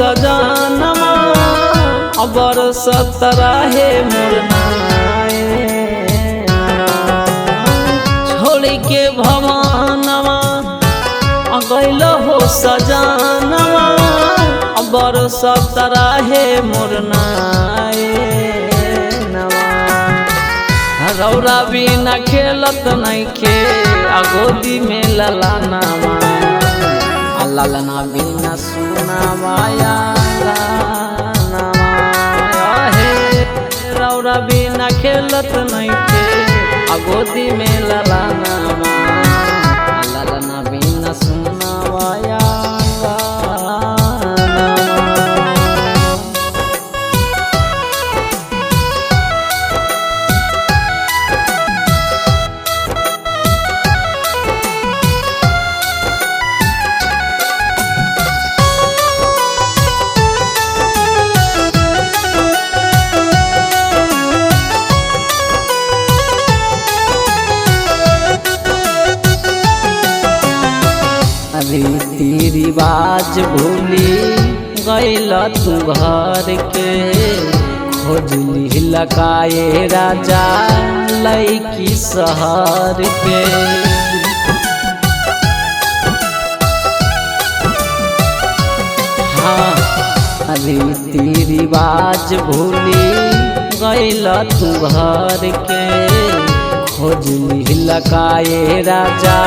सजानमा बरसत रहे मुरनाए छोड़ के भवानमा गैल हो सजानमा बरसत रहे मुरनाए रौरा बिना खेलत नइखे गोदी में ललनावा ललना बिना सुनावाया रौरा बिना खेलत नइखे गोदी में ललनावा ललना बिना सुनावाया रीति रिवाज भूली गैल तू घर के खोजली लकाए राजा लैकी शहर के हाँ रीति रिवाज भूली गैल तू घर के खोजली लकाए राजा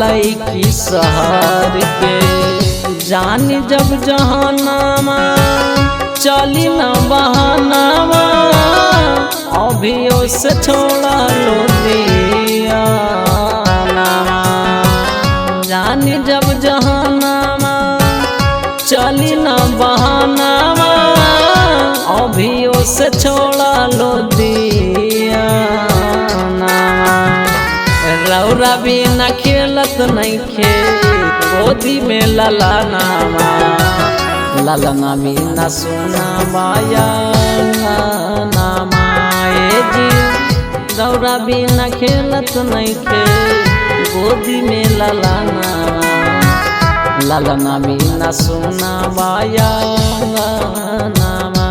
लैकी शहर के जान जब जहानामा चली न बहानामा अभियो से छोड़ा लो दिया जान जब जहानामा चली न बहानामा अभियो से छोड़ा लो दिया रौरा बिना खेलत नइखे गोदी में ललनावा ललना बिना सुनावाया नामाए जी रौरा बिना खेलत नइखे गोदी में ललनावा ललना बिना सुनावाया नामा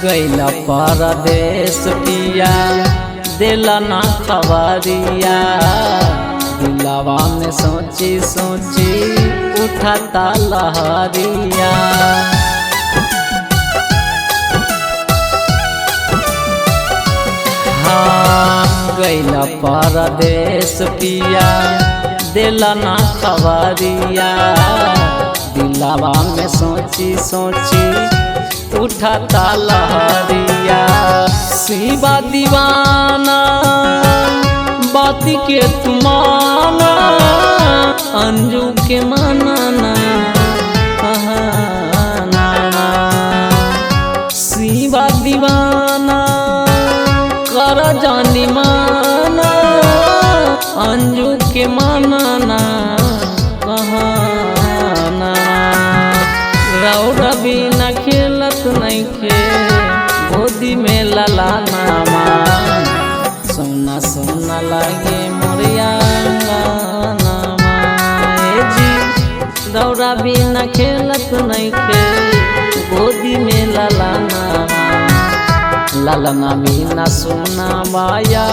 गैल परदेश पिया दिला ना खबरिया दिलवा में सोची सोची उठाता लहरिया हाँ गैल परदेश पिया दिला ना खबरिया दिलवा में सोची सोची उठाता लहरिया शिवा दीवाना बात के तुमाना अंजू के मानाना शिवा दीवाना कर जानी माना अंजू के मानाना रौरा बिना खेलत नइखे गोदी में ललनावा सोना सोना लागे मोरिया जी रौरा बिना खेलत नइखे गोदी में ललनावा ललना बिना सुनावाया